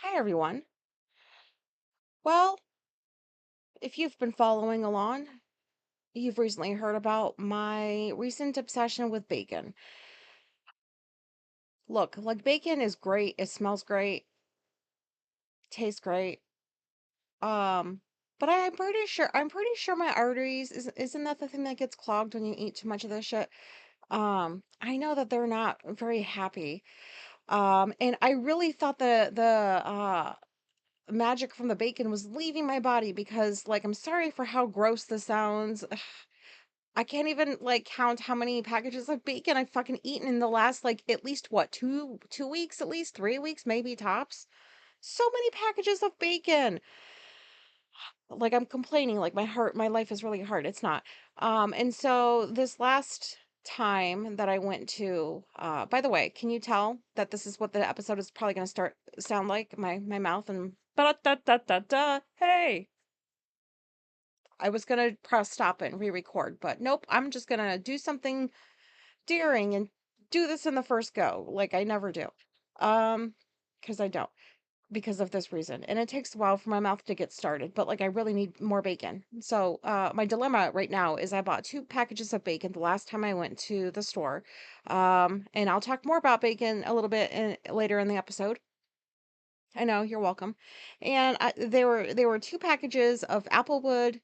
Hi, everyone. Well, if you've been following along, you've recently heard about my recent obsession with bacon. Look, like bacon is great, it smells great, tastes great. Um, but I'm pretty sure my arteries isn't that the thing that gets clogged when you eat too much of this shit? I know that they're not very happy. And I really thought the magic from the bacon was leaving my body because like I'm sorry for how gross this sounds. I can't even like count how many packages of bacon I've fucking eaten in the last like at least what two weeks, at least 3 weeks, maybe tops. So many packages of bacon. Like I'm complaining, like my life is really hard. It's not. And so this last time that I went to, by the way, can you tell that this is what the episode is probably gonna start sound like? My mouth and da da da da da. Hey. I was gonna press stop and re-record, but nope, I'm just gonna do something daring and do this in the first go, like I never do. Because I don't, because of this reason. And it takes a while for my mouth to get started, but like I really need more bacon. So, my dilemma right now is I bought 2 packages of bacon the last time I went to the store. And I'll talk more about bacon a little bit later in the episode. I know, you're welcome. And they were 2 packages of Applewood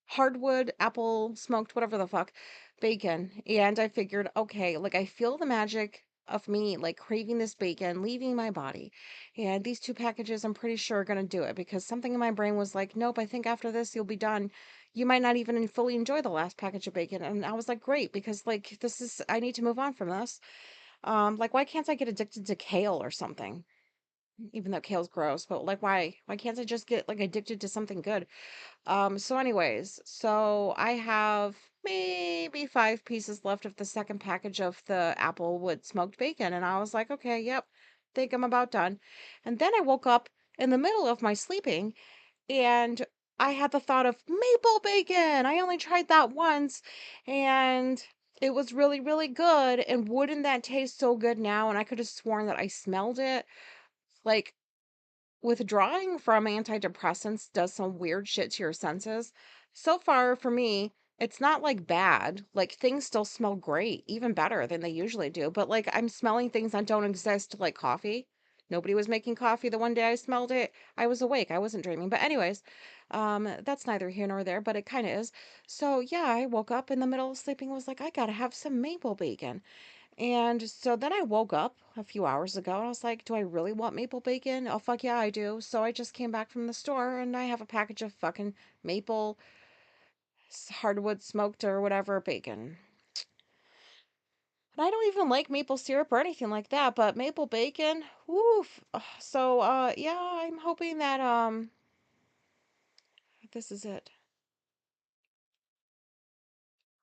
hardwood apple smoked whatever the fuck bacon, and I figured, okay, like I feel the magic of me like craving this bacon leaving my body, and these 2 packages I'm pretty sure are going to do it because something in my brain was like, nope, I think after this you'll be done. You might not even fully enjoy the last package of bacon. And I was like, great, because like this is, I need to move on from this. Like why can't I get addicted to kale or something? Even though kale's gross, but like why can't I just get like addicted to something good? So anyways, so I have maybe 5 pieces left of the second package of the Applewood smoked bacon. And I was like, okay, yep, think I'm about done. And then I woke up in the middle of my sleeping and I had the thought of maple bacon. I only tried that once and it was really, really good. And wouldn't that taste so good now? And I could have sworn that I smelled it. Like, withdrawing from antidepressants does some weird shit to your senses. So far for me, it's not like bad. Like things still smell great, even better than they usually do. But like I'm smelling things that don't exist, like coffee. Nobody was making coffee the one day I smelled it. I was awake. I wasn't dreaming. But anyways, that's neither here nor there, but it kind of is. So yeah, I woke up in the middle of sleeping, was like, I gotta have some maple bacon. And so then I woke up a few hours ago and I was like, do I really want maple bacon? Oh, fuck yeah, I do. So I just came back from the store and I have a package of fucking maple hardwood smoked or whatever bacon. And I don't even like maple syrup or anything like that, but maple bacon, woof. So, yeah, I'm hoping that, this is it.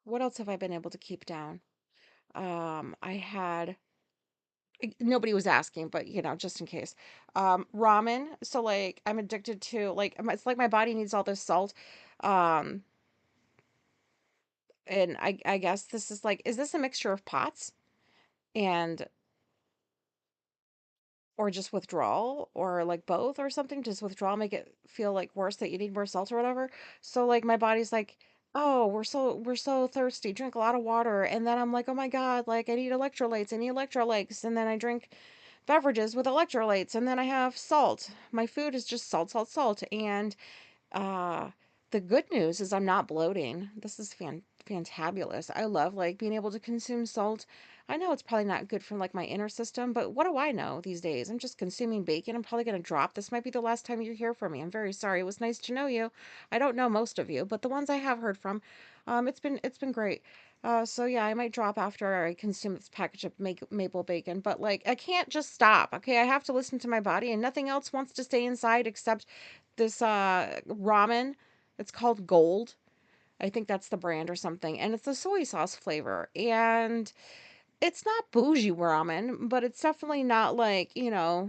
What else have I been able to keep down? I had nobody was asking, but just in case. Ramen. So like I'm addicted to like it's like my body needs all this salt. Um, and I guess this is like, is this a mixture of POTS and or just withdrawal or like both or something? Does withdrawal make it feel like worse that you need more salt or whatever? So like my body's like, oh, we're so thirsty, drink a lot of water. And then I'm like, oh my God, like I need electrolytes, and then I drink beverages with electrolytes, and then I have salt. My food is just salt, salt, salt. And uh the good news is I'm not bloating. This is fantabulous. I love like being able to consume salt. I know it's probably not good for like my inner system, but what do I know these days? I'm just consuming bacon. I'm probably going to drop. This might be the last time you hear from me. I'm very sorry. It was nice to know you. I don't know most of you, but the ones I have heard from, it's been great. So yeah, I might drop after I consume this package of maple bacon, but like I can't just stop. Okay, I have to listen to my body, and nothing else wants to stay inside except this ramen. It's called Gold. I think that's the brand or something. And it's a soy sauce flavor. And it's not bougie ramen, but it's definitely not like, the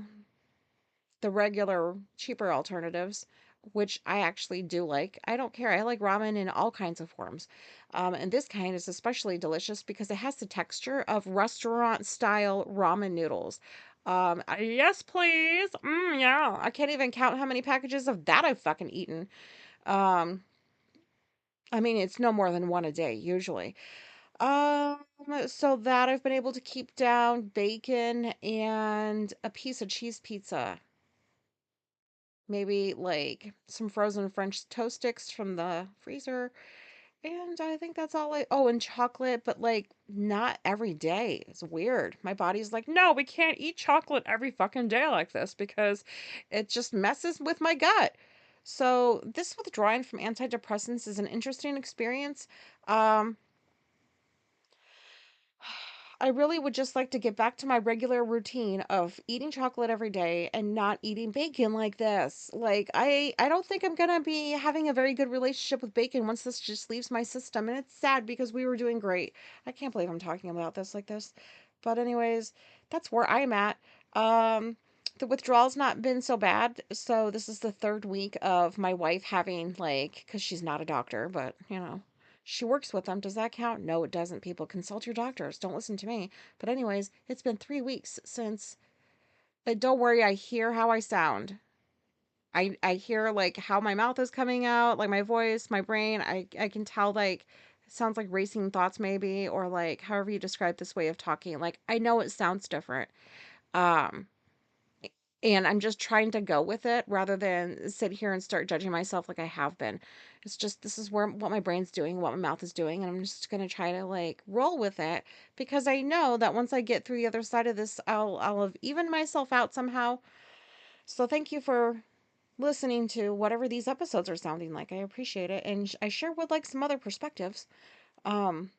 regular cheaper alternatives, which I actually do like. I don't care. I like ramen in all kinds of forms. And this kind is especially delicious because it has the texture of restaurant style ramen noodles. Yes, please. Yeah. I can't even count how many packages of that I've fucking eaten. Um, I mean, it's no more than one a day usually. Um, so that I've been able to keep down bacon and a piece of cheese pizza. Maybe like some frozen French toast sticks from the freezer. And I think that's all oh, and chocolate, but like not every day. It's weird. My body's like, no, we can't eat chocolate every fucking day like this because it just messes with my gut. So this withdrawing from antidepressants is an interesting experience. Um, I really would just like to get back to my regular routine of eating chocolate every day and not eating bacon like this. Like I don't think I'm going to be having a very good relationship with bacon once this just leaves my system, and it's sad because we were doing great. I can't believe I'm talking about this like this. But anyways, that's where I'm at. Um the withdrawal's not been so bad. So this is the third week of my wife having like cuz she's not a doctor, but she works with them. Does that count? No, it doesn't. People, consult your doctors. Don't listen to me. But, anyways, it's been 3 weeks since. Don't worry, I hear how I sound. I hear like how my mouth is coming out, like my voice, my brain. I can tell like it sounds like racing thoughts maybe, or like however you describe this way of talking. Like I know it sounds different. Um, and I'm just trying to go with it rather than sit here and start judging myself like I have been. It's just this is where what my brain's doing, what my mouth is doing, and I'm just gonna try to like roll with it because I know that once I get through the other side of this, I'll have evened myself out somehow. So thank you for listening to whatever these episodes are sounding like. I appreciate it, and I sure would like some other perspectives. Um,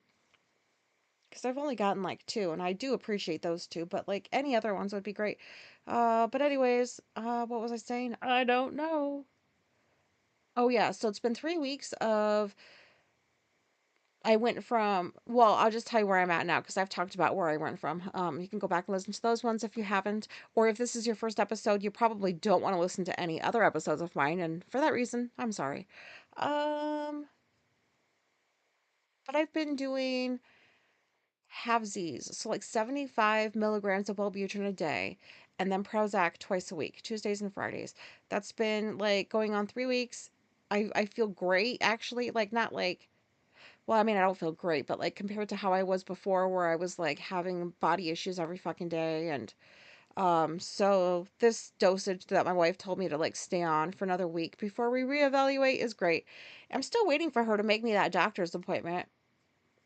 because I've only gotten like two, and I do appreciate those two, but like any other ones would be great. But anyways, what was I saying? I don't know. Oh yeah, so it's been 3 weeks of I went from well, I'll just tell you where I'm at now because I've talked about where I went from. You can go back and listen to those ones if you haven't, or if this is your first episode, you probably don't want to listen to any other episodes of mine, and for that reason, I'm sorry. Um, but I've been doing halvesies, so like 75 milligrams of Wellbutrin a day, and then Prozac twice a week, Tuesdays and Fridays. That's been like going on 3 weeks. I feel great actually, like not like well, I mean I don't feel great, but like compared to how I was before, where I was like having body issues every fucking day, and so this dosage that my wife told me to like stay on for another week before we reevaluate is great. I'm still waiting for her to make me that doctor's appointment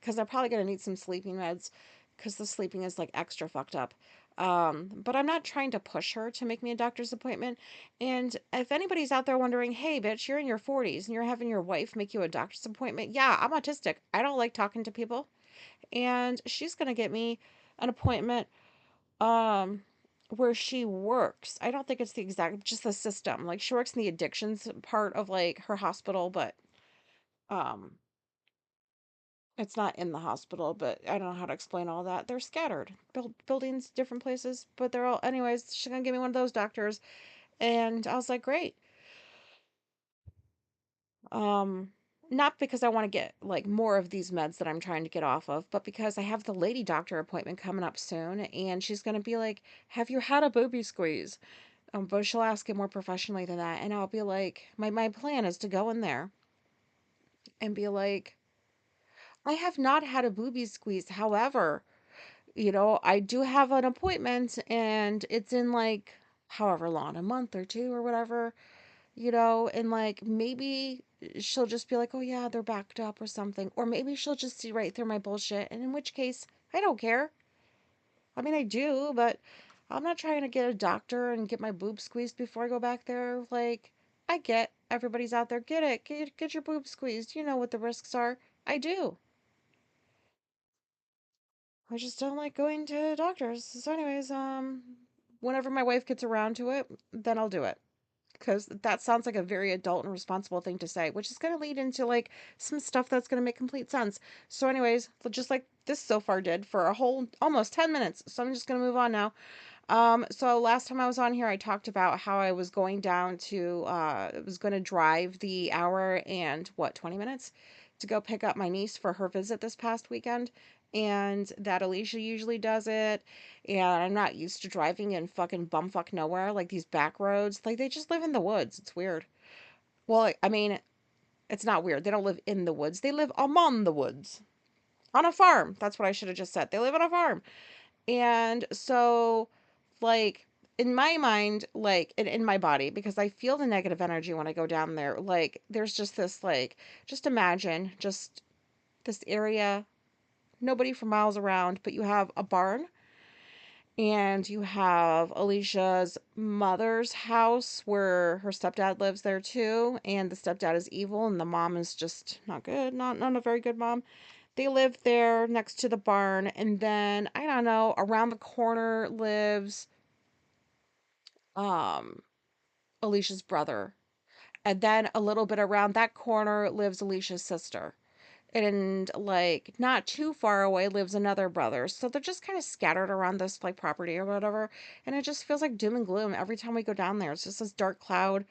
because I'm probably going to need some sleeping meds because the sleeping is like extra fucked up. But I'm not trying to push her to make me a doctor's appointment. And if anybody's out there wondering, hey, bitch, you're in your 40s and you're having your wife make you a doctor's appointment, yeah, I'm autistic. I don't like talking to people. And she's going to get me an appointment um, where she works. I don't think it's the exact, just the system. Like she works in the addictions part of like her hospital, but um, it's not in the hospital, but I don't know how to explain all that. They're scattered, buildings, different places, but they're all. Anyways, she's gonna give me one of those doctors, and I was like, great. Um, Not because I want to get like more of these meds that I'm trying to get off of, but because I have the lady doctor appointment coming up soon, and she's gonna be like, "Have you had a booby squeeze?" But she'll ask it more professionally than that, and I'll be like, my plan is to go in there and be like, I have not had a booby squeeze. However, I do have an appointment and it's in like however long, a month or two or whatever, and like maybe she'll just be like, oh yeah, they're backed up or something. Or maybe she'll just see right through my bullshit. And in which case, I don't care. I mean, I do, but I'm not trying to get a doctor and get my boob squeezed before I go back there. Like, I get everybody's out there. Get it. Get your boob squeezed. You know what the risks are. I do. I just don't like going to doctors. So, anyways, whenever my wife gets around to it, then I'll do it. Because that sounds like a very adult and responsible thing to say, which is going to lead into like some stuff that's going to make complete sense. So, anyways, just like this so far did for a whole almost 10 minutes. So, I'm just going to move on now. So last time I was on here, I talked about how I was going down to, was going to drive the hour and what, 20 minutes to go pick up my niece for her visit this past weekend. and that Alicia usually does it. And I'm not used to driving in fucking bumfuck nowhere, like these back roads. Like they just live in the woods. It's weird. Well, I mean, it's not weird. They don't live in the woods. They live among the woods. On a farm. That's what I should have just said. They live on a farm. And so, like, in my mind, like, in my body, because I feel the negative energy when I go down there, like, there's just this, like, just imagine just this area, nobody for miles around, but you have a barn and you have Alicia's mother's house where her stepdad lives there too, and the stepdad is evil and the mom is just not good, not a very good mom. They live there next to the barn, and then I don't know, around the corner lives um Alicia's brother. And then a little bit around that corner lives Alicia's sister. And like not too far away lives another brother. So they're just kind of scattered around this like property or whatever. And it just feels like doom and gloom every time we go down there. It's just this dark cloud.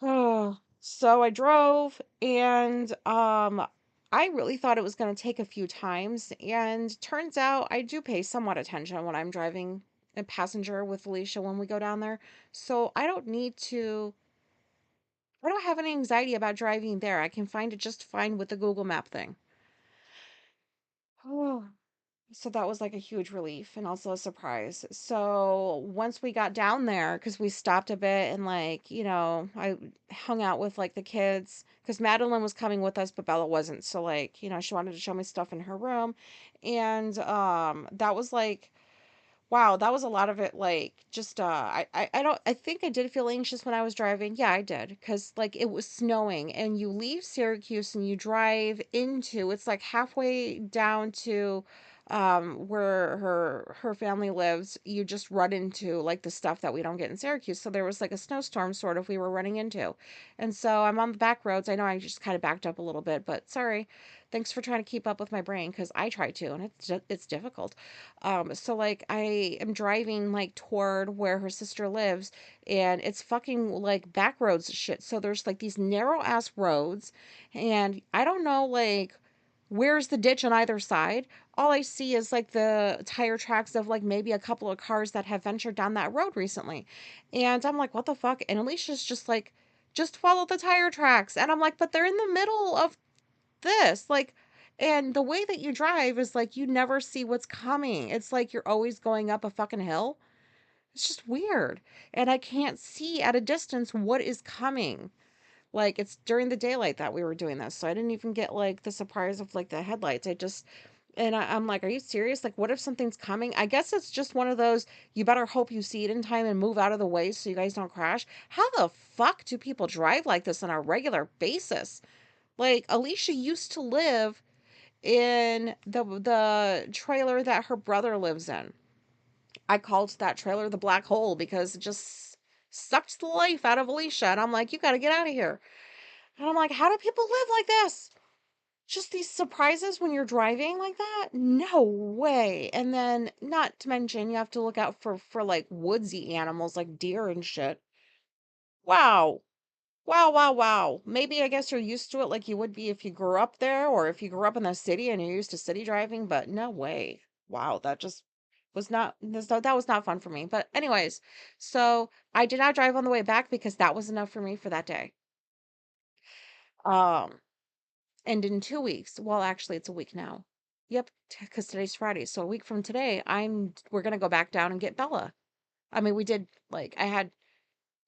Oh, so I drove and I really thought it was going to take a few times, and turns out I do pay somewhat attention when I'm driving a passenger with Alicia when we go down there. So I don't have any anxiety about driving there. I can find it just fine with the Google Map thing. Oh, so that was like a huge relief and also a surprise. So once we got down there, because we stopped a bit and like, I hung out with like the kids because Madeline was coming with us, but Bella wasn't. So like, she wanted to show me stuff in her room. And that was like wow, that was a lot of it, like, just, I don't I think I did feel anxious when I was driving. Yeah, I did, because like, it was snowing, and you leave Syracuse and you drive into it's, like, halfway down to, where her family lives, you just run into, like, the stuff that we don't get in Syracuse, so there was, like, a snowstorm, sort of, we were running into, and so I'm on the back roads. I know I just kinda backed up a little bit, but sorry. Thanks for trying to keep up with my brain, because I try to, and it's difficult. So like I am driving like toward where her sister lives, and it's fucking like back roads shit. So there's like these narrow ass roads, and I don't know like where's the ditch on either side. All I see is like the tire tracks of like maybe a couple of cars that have ventured down that road recently. And I'm like, what the fuck? And Alicia's just like, just follow the tire tracks. And I'm like, but they're in the middle of this like and the way that you drive is like you never see what's coming. It's like you're always going up a fucking hill. It's just weird, and I can't see at a distance what is coming. Like it's during the daylight that we were doing this, so I didn't even get like the surprise of like the headlights. I just and I'm like, are you serious? Like, what if something's coming? I guess it's just one of those, you better hope you see it in time and move out of the way so you guys don't crash. How the fuck do people drive like this on a regular basis? Like Alicia used to live in the trailer that her brother lives in. I called that trailer the black hole because it just sucked the life out of Alicia. And I'm like, you got to get out of here. And I'm like, how do people live like this? Just these surprises when you're driving like that? No way. And then, not to mention, you have to look out for like woodsy animals like deer and shit. Wow. Wow, wow, wow. Maybe I guess you're used to it like you would be if you grew up there or if you grew up in the city and you're used to city driving, but no way. Wow, that just was not that was not fun for me. But anyways, so I did not drive on the way back because that was enough for me for that day. Um, and in 2 weeks, well, actually it's a week now. Yep, because today's Friday. So a week from today, we're gonna go back down and get Bella. I mean, we did like I had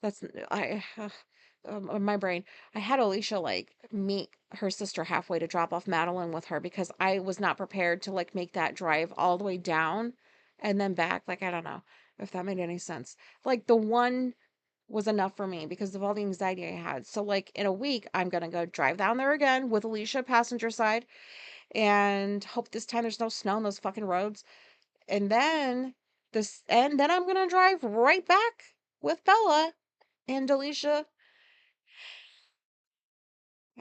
that's I my brain. I had Alicia like meet her sister halfway to drop off Madeline with her because I was not prepared to like make that drive all the way down and then back. Like I don't know if that made any sense. Like the one was enough for me because of all the anxiety I had. So like in a week, I'm gonna go drive down there again with Alicia passenger side and hope this time there's no snow on those fucking roads. And then I'm gonna drive right back with Bella and Alicia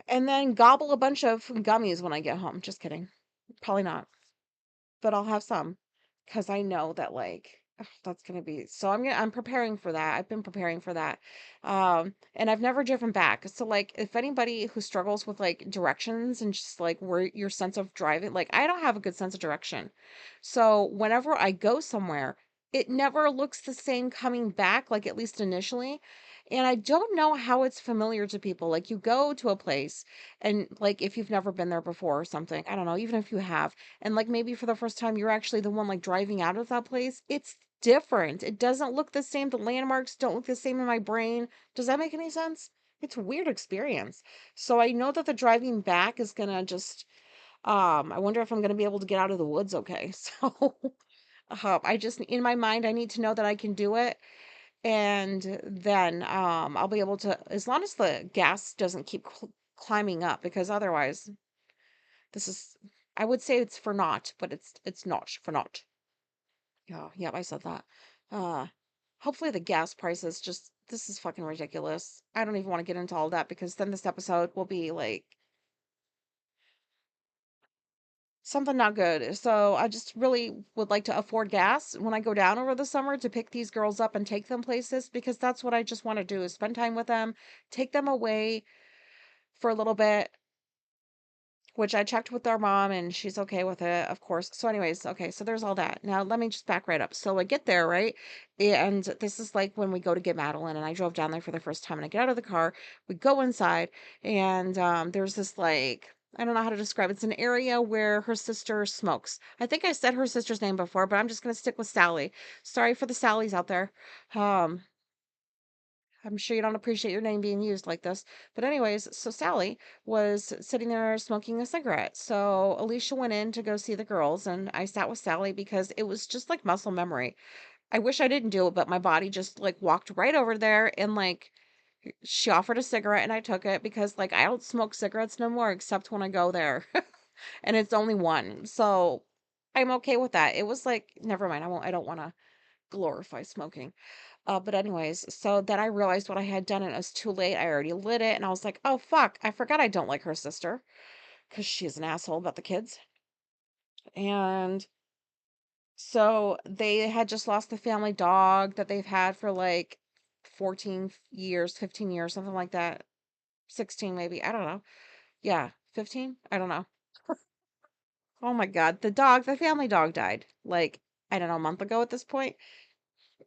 and then gobble a bunch of gummies when I get home. Just kidding. Probably not, but I'll have some because I know that, like, That's gonna be so I'm preparing for that. I've been preparing for that. And I've never driven back. So like if anybody who struggles with like directions and just like where your sense of driving, like I don't have a good sense of direction. So whenever I go somewhere, it never looks the same coming back, like at least initially. And I don't know how it's familiar to people. Like you go to a place and like if you've never been there before or something, I don't know, even if you have, and like maybe for the first time you're actually the one like driving out of that place, it's different. It doesn't look the same. The landmarks don't look the same in my brain. Does that make any sense? It's a weird experience. So I know that the driving back is gonna just I wonder if I'm gonna be able to get out of the woods okay. So I just in my mind I need to know that I can do it, and then I'll be able to, as long as the gas doesn't keep climbing up, because otherwise this is, I would say it's for naught, but it's not for naught. Yeah, yeah, I said that. Uh, Hopefully the gas prices just, this is fucking ridiculous. I don't even want to get into all that because then this episode will be like something not good. So I just really would like to afford gas when I go down over the summer to pick these girls up and take them places, because that's what I just want to do, is spend time with them, take them away for a little bit, which I checked with our mom and she's okay with it, of course. So, anyways, okay, so there's all that. Now, let me just back right up. So, I get there, right? And this is like when we go to get Madeline, and I drove down there for the first time. And I get out of the car, we go inside, and there's this like, I don't know how to describe it. It's an area where her sister smokes. I think I said her sister's name before, but I'm just going to stick with Sally. Sorry for the Sallys out there. Um, I'm sure you don't appreciate your name being used like this. But anyways, so Sally was sitting there smoking a cigarette. So Alicia went in to go see the girls, and I sat with Sally because it was just like muscle memory. I wish I didn't do it, but my body just like walked right over there, and like she offered a cigarette and I took it because like I don't smoke cigarettes no more except when I go there. And it's only one. So I'm okay with that. It was like, never mind. I don't want to glorify smoking. But anyways, so then I realized what I had done and it was too late. I already lit it and I was like, oh fuck, I forgot I don't like her sister because she's an asshole about the kids. And so they had just lost the family dog that they've had for like 14 years, 15 years, something like that. 16 maybe. I don't know. Yeah, 15? I don't know. Oh my God. The family dog died like, I don't know, a month ago at this point.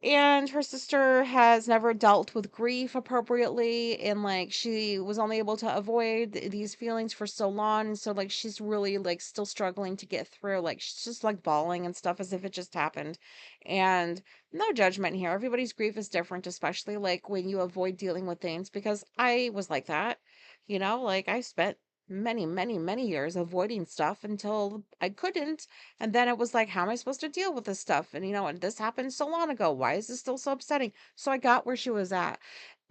And her sister has never dealt with grief appropriately, and like she was only able to avoid these feelings for so long, and so like she's really like still struggling to get through, like she's just like bawling and stuff as if it just happened. And no judgment here, everybody's grief is different, especially like when you avoid dealing with things, because I was like that, like I spent many years avoiding stuff until I couldn't, and then it was like, how am I supposed to deal with this stuff? And and this happened so long ago. Why is this still so upsetting? So I got where she was at.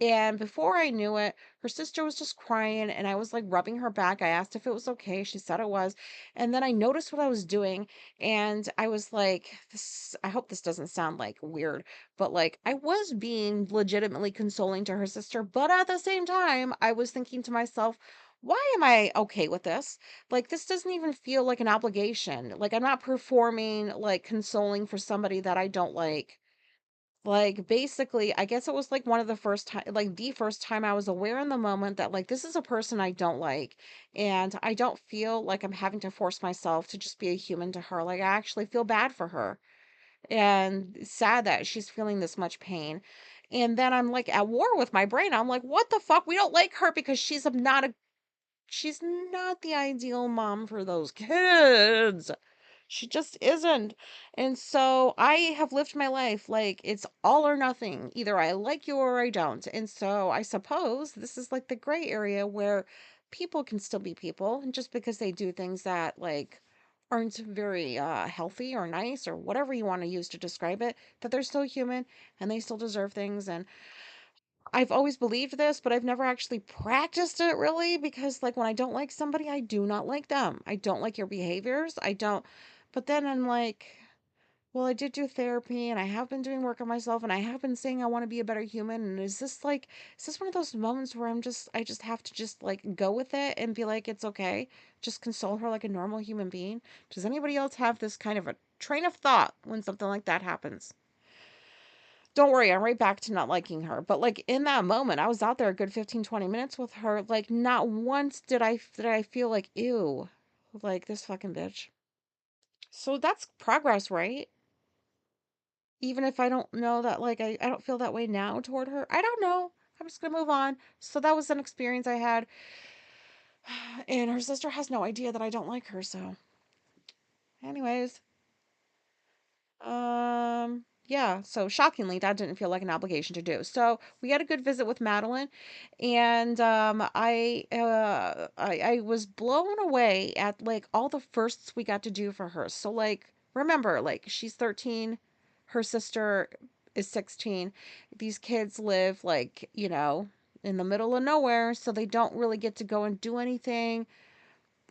And before I knew it, her sister was just crying and I was like rubbing her back. I asked if it was okay. She said it was. And then I noticed what I was doing and I was like, this, I hope this doesn't sound like weird, but like I was being legitimately consoling to her sister, but at the same time, I was thinking to myself, why am I okay with this? Like, this doesn't even feel like an obligation. Like, I'm not performing, like, consoling for somebody that I don't like. Like, basically, I guess it was like one of the first time, like, the first time I was aware in the moment that, like, this is a person I don't like. And I don't feel like I'm having to force myself to just be a human to her. Like, I actually feel bad for her and sad that she's feeling this much pain. And then I'm like at war with my brain. I'm like, what the fuck? We don't like her because she's not the ideal mom for those kids. She just isn't. And so I have lived my life like it's all or nothing. Either I like you or I don't. And so I suppose this is like the gray area where people can still be people. And just because they do things that like aren't very healthy or nice or whatever you want to use to describe it, that they're still human and they still deserve things. And I've always believed this, but I've never actually practiced it really, because like when I don't like somebody, I do not like them. I don't like your behaviors. I don't. But then I'm like, well, I did do therapy and I have been doing work on myself and I have been saying I want to be a better human. And is this one of those moments where I just have to just like go with it and be like, it's okay. Just console her like a normal human being. Does anybody else have this kind of a train of thought when something like that happens? Don't worry, I'm right back to not liking her. But like in that moment, I was out there a good 15, 20 minutes with her. Like not once did I feel like, ew, like this fucking bitch. So that's progress, right? Even if I don't know that, like, I don't feel that way now toward her. I don't know. I'm just gonna move on. So that was an experience I had. And her sister has no idea that I don't like her. So, anyways, yeah. So shockingly, that didn't feel like an obligation to do. So we had a good visit with Madeline, and I was blown away at like all the firsts we got to do for her. So like, remember, like she's 13, her sister is 16. These kids live like in the middle of nowhere, so they don't really get to go and do anything.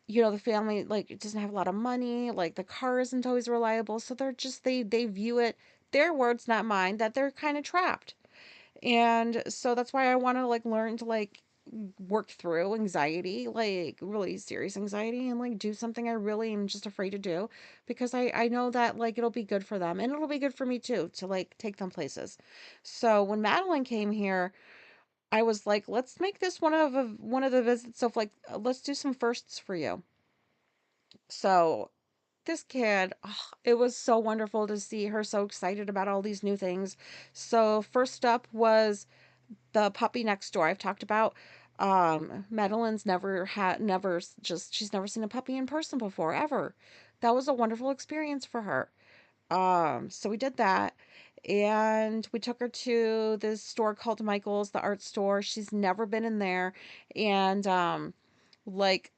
The family like it doesn't have a lot of money, like the car isn't always reliable, so they're just they view it, their words not mine, that they're kind of trapped. And so that's why I want to like learn to like work through anxiety, like really serious anxiety, and like do something I really am just afraid to do, because I know that like it'll be good for them and it'll be good for me too to like take them places. So when Madeline came here, I was like, let's make this one of the visits of like, let's do some firsts for you. So this kid, it was so wonderful to see her so excited about all these new things. So first up was the puppy next door I've talked about. Madeline's she's never seen a puppy in person before, ever. That was a wonderful experience for her. So we did that. And we took her to this store called Michael's, the art store. She's never been in there. And like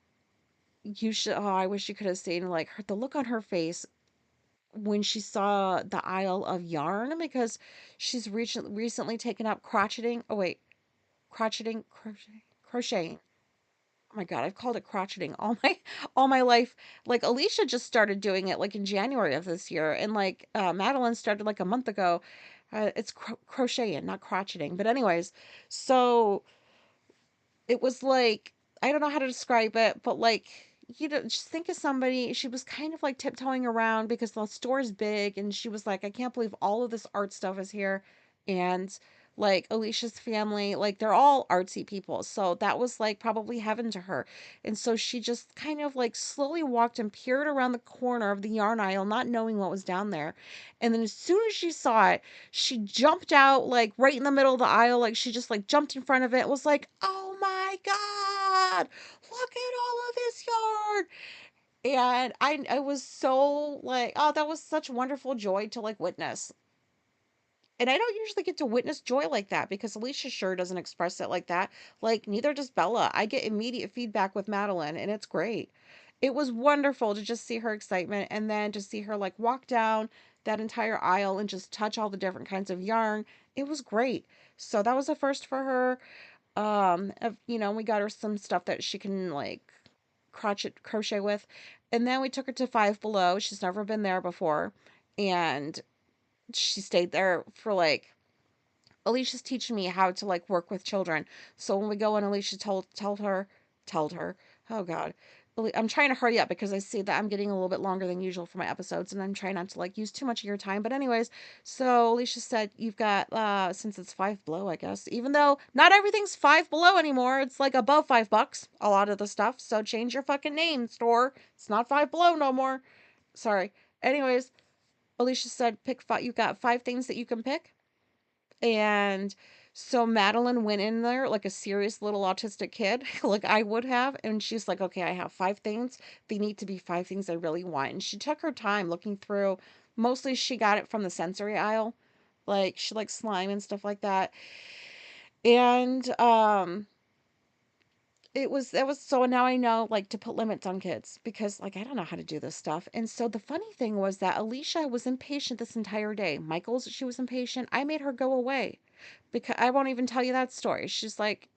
you should I wish you could have seen like the look on her face when she saw the aisle of yarn, because she's recently taken up crocheting. Oh wait, crocheting. Oh my God, I've called it crocheting all my life. Like Alicia just started doing it like in January of this year, and like Madeline started like a month ago. It's crocheting, not crocheting. But anyways, so it was like, I don't know how to describe it, but like, just think of somebody. She was kind of like tiptoeing around because the store is big, and she was like, I can't believe all of this art stuff is here. And like Alicia's family, like they're all artsy people. So that was like probably heaven to her. And so she just kind of like slowly walked and peered around the corner of the yarn aisle, not knowing what was down there. And then as soon as she saw it, she jumped out like right in the middle of the aisle, like she just like jumped in front of it, was like, oh my God, look at all of this yarn. And I was so like, oh, that was such wonderful joy to like witness. And I don't usually get to witness joy like that because Alicia sure doesn't express it like that. Like, neither does Bella. I get immediate feedback with Madeline, and it's great. It was wonderful to just see her excitement, and then to see her like walk down that entire aisle and just touch all the different kinds of yarn. It was great. So that was a first for her. We got her some stuff that she can like crochet with. And then we took her to Five Below. She's never been there before. And she stayed there for like, Alicia's teaching me how to like work with children. So when we go and Alicia told her, oh God, I'm trying to hurry up because I see that I'm getting a little bit longer than usual for my episodes, and I'm trying not to like use too much of your time. But anyways, so Alicia said you've got since it's Five Below, I guess, even though not everything's Five Below anymore, it's like above $5 a lot of the stuff. So change your fucking name, store. It's not Five Below no more. Sorry. Anyways, Alicia said pick five. You've got 5 things that you can pick. And so Madeline went in there like a serious little autistic kid, like I would have. And she's like, okay, I have 5 things. They need to be 5 things I really want. And she took her time looking through. Mostly she got it from the sensory aisle. Like she likes slime and stuff like that. And it was so now I know like to put limits on kids because like I don't know how to do this stuff. And so the funny thing was that Alicia was impatient this entire day. Michael's she was impatient. I made her go away because I won't even tell you that story. She's like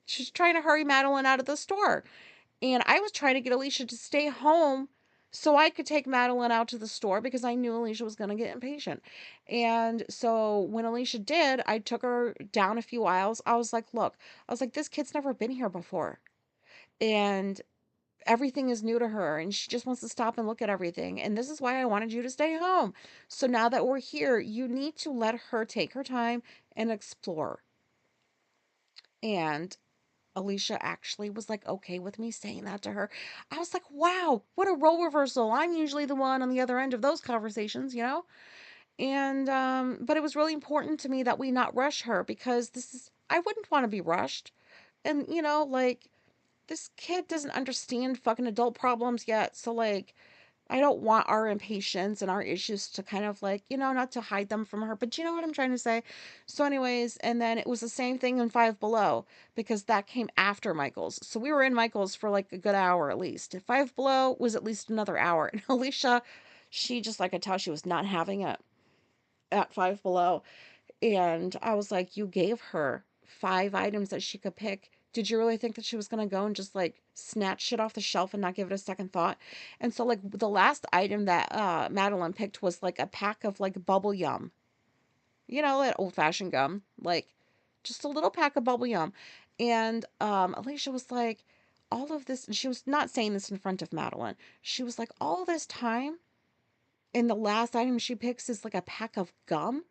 she's trying to hurry Madeline out of the store. And I was trying to get Alicia to stay home so I could take Madeline out to the store because I knew Alicia was going to get impatient. And so when Alicia did, I took her down a few aisles. I was like, look, I was like, this kid's never been here before. And everything is new to her and she just wants to stop and look at everything. And this is why I wanted you to stay home. So now that we're here, you need to let her take her time and explore. And Alicia actually was like okay with me saying that to her. I was like, wow, what a role reversal. I'm usually the one on the other end of those conversations, you know? And but it was really important to me that we not rush her because this is I wouldn't want to be rushed. And like this kid doesn't understand fucking adult problems yet. So like I don't want our impatience and our issues to kind of like, not to hide them from her, but you know what I'm trying to say? So, anyways, and then it was the same thing in Five Below because that came after Michael's. So we were in Michael's for like a good hour at least. Five Below was at least another hour. And Alicia, she just like I could tell she was not having it at Five Below. And I was like, you gave her 5 items that she could pick. Did you really think that she was going to go and just like snatch shit off the shelf and not give it a second thought? And so, like, the last item that Madeline picked was like a pack of like bubble yum, that old fashioned gum, like just a little pack of bubble yum. And Alicia was like, all of this, and she was not saying this in front of Madeline. She was like, all this time, and the last item she picks is like a pack of gum.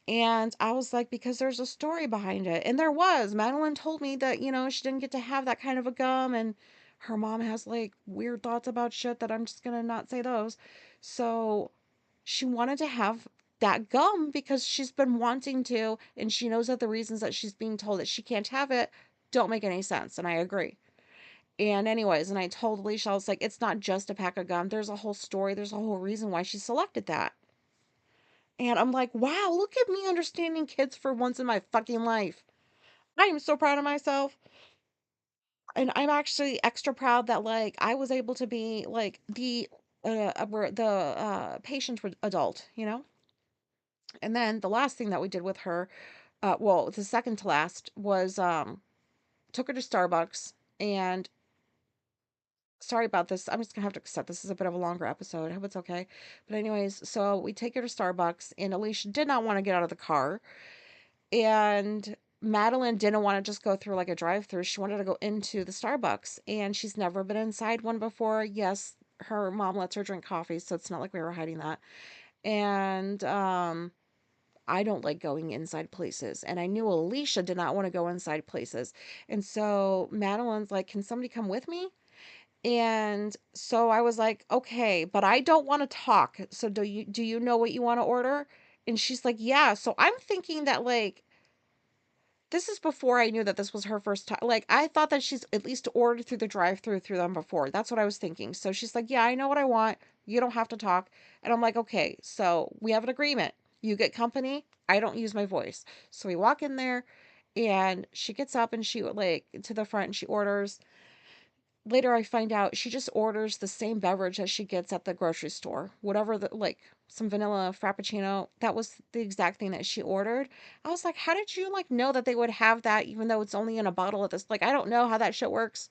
And I was like, because there's a story behind it. And there was. Madeline told me that, she didn't get to have that kind of a gum. And her mom has like weird thoughts about shit that I'm just going to not say those. So she wanted to have that gum because she's been wanting to. And she knows that the reasons that she's being told that she can't have it don't make any sense. And I agree. And, anyways, and I told Alicia, I was like, it's not just a pack of gum. There's a whole story. There's a whole reason why she selected that. And I'm like, wow, look at me understanding kids for once in my fucking life. I am so proud of myself. And I'm actually extra proud that like I was able to be like the patient adult, And then the last thing that we did with her, well, the second to last was took her to Starbucks. And sorry about this. I'm just gonna have to accept this is a bit of a longer episode. I hope it's okay. But anyways, so we take her to Starbucks and Alicia did not want to get out of the car. And Madeline didn't want to just go through like a drive-through. She wanted to go into the Starbucks, and she's never been inside one before. Yes, her mom lets her drink coffee, so it's not like we were hiding that. And I don't like going inside places, and I knew Alicia did not want to go inside places. And so Madeline's like, "Can somebody come with me?" And so I was like, "Okay, but I don't want to talk. So do you know what you want to order?" And she's like, "Yeah." So I'm thinking that like this is before I knew that this was her first time. Like, I thought that she's at least ordered through the drive-through through them before. That's what I was thinking. So she's like, "Yeah, I know what I want. You don't have to talk." And I'm like, "Okay, so we have an agreement. You get company. I don't use my voice." So we walk in there, and she gets up and she like to the front and she orders. Later, I find out she just orders the same beverage that she gets at the grocery store. Whatever the like some vanilla frappuccino, that was the exact thing that she ordered. I was like, "How did you like know that they would have that even though it's only in a bottle at this like I don't know how that shit works."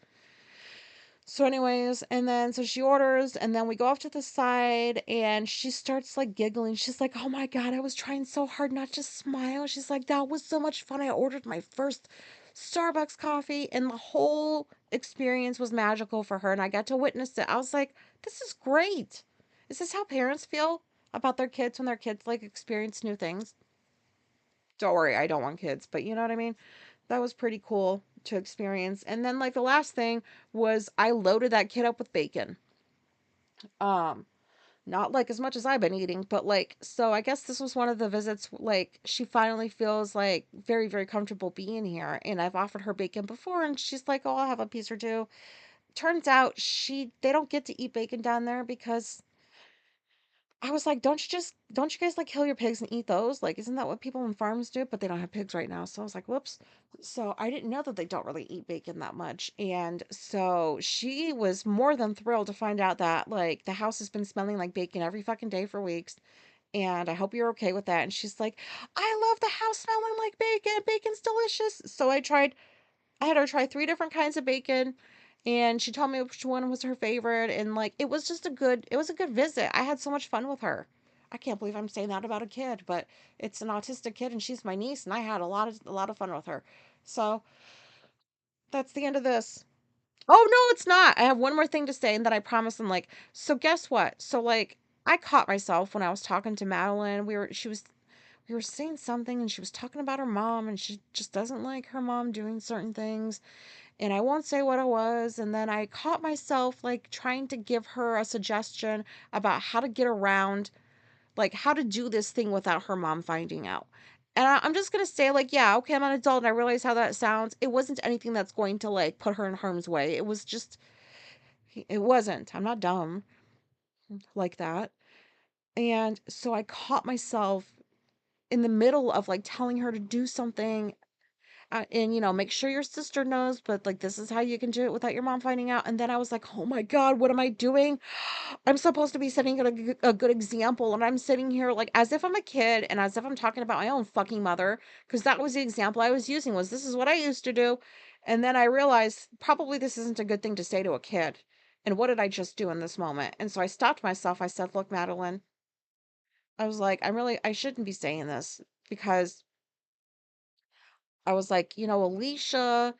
So, anyways, and then so she orders, and then we go off to the side, and she starts like giggling. She's like, "Oh my God, I was trying so hard not to smile." She's like, "That was so much fun. I ordered my first Starbucks coffee, and the whole experience was magical for her, and I got to witness it." I was like, "This is great. Is this how parents feel about their kids when their kids like experience new things?" Don't worry, I don't want kids, but you know what I mean? That was pretty cool to experience. And then like the last thing was I loaded that kid up with bacon. Um, not like as much as I've been eating, but like so I guess this was one of the visits like she finally feels like very, very comfortable being here. And I've offered her bacon before and she's like, "Oh, I'll have a piece or two." Turns out they don't get to eat bacon down there because I was like, don't you guys like kill your pigs and eat those? Like, isn't that what people in farms do? But they don't have pigs right now. So I was like, whoops. So I didn't know that they don't really eat bacon that much. And so she was more than thrilled to find out that like the house has been smelling like bacon every fucking day for weeks. And I hope you're okay with that. And she's like, "I love the house smelling like bacon. Bacon's delicious." So I had her try 3 different kinds of bacon, and she told me which one was her favorite, and, like, it was a good visit. I had so much fun with her. I can't believe I'm saying that about a kid, but it's an autistic kid, and she's my niece, and I had a lot of fun with her. So, that's the end of this. Oh, no, it's not. I have one more thing to say, and then I promise I'm like, so guess what? So, like, I caught myself when I was talking to Madeline. We were saying something, and she was talking about her mom, and she just doesn't like her mom doing certain things. And I won't say what it was. And then I caught myself like trying to give her a suggestion about how to get around, like how to do this thing without her mom finding out. And I'm just going to say, like, yeah, okay, I'm an adult and I realize how that sounds. It wasn't anything that's going to like put her in harm's way. It was just, it wasn't. I'm not dumb like that. And so I caught myself in the middle of like telling her to do something, and make sure your sister knows, but like this is how you can do it without your mom finding out. And then I was like, oh my god, what am I doing? I'm supposed to be setting a good example, and I'm sitting here like as if I'm a kid and as if I'm talking about my own fucking mother, because that was the example I was using, was this is what I used to do. And then I realized probably this isn't a good thing to say to a kid. And what did I just do in this moment? And so I stopped myself. I said, look, Madeline, I was like, I shouldn't be saying this, because I was like, Alicia,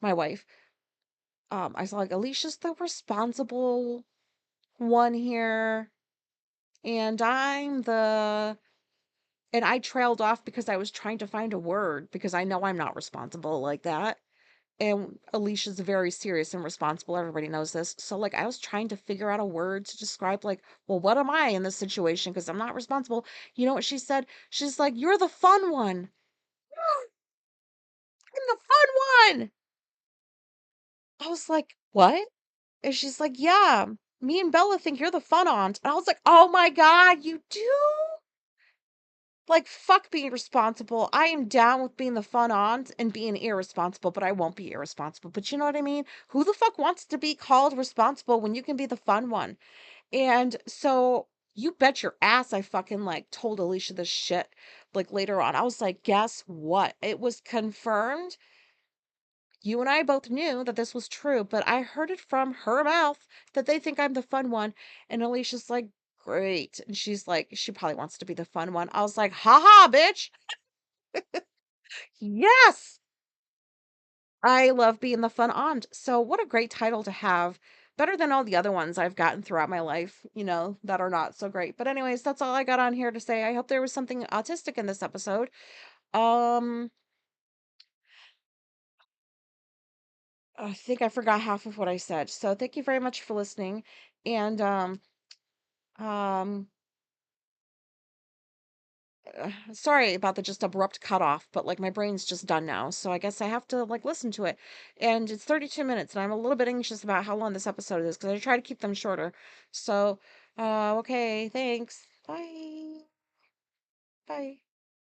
my wife, I was like, Alicia's the responsible one here, and and I trailed off because I was trying to find a word, because I know I'm not responsible like that. And Alicia's very serious and responsible. Everybody knows this. So, like, I was trying to figure out a word to describe, like, well, what am I in this situation? Because I'm not responsible. You know what she said? She's like, you're the fun one. I'm the fun one. I was like, what? And she's like, yeah, me and Bella think you're the fun aunt. And I was like, oh my God, you do? Like, fuck being responsible. I am down with being the fun aunt and being irresponsible, but I won't be irresponsible. But you know what I mean? Who the fuck wants to be called responsible when you can be the fun one? And so you bet your ass I fucking like told Alicia this shit like later on. I was like, guess what? It was confirmed. You and I both knew that this was true, but I heard it from her mouth that they think I'm the fun one. And Alicia's like, great. And she's like, she probably wants to be the fun one. I was like, haha, bitch. Yes. I love being the fun aunt. So, what a great title to have. Better than all the other ones I've gotten throughout my life, that are not so great. But, anyways, that's all I got on here to say. I hope there was something autistic in this episode. Um, I think I forgot half of what I said. So, thank you very much for listening. And, Um, sorry about the just abrupt cutoff, but like my brain's just done now. So I guess I have to like listen to it. And it's 32 minutes, and I'm a little bit anxious about how long this episode is because I try to keep them shorter. So, okay, thanks. Bye. Bye.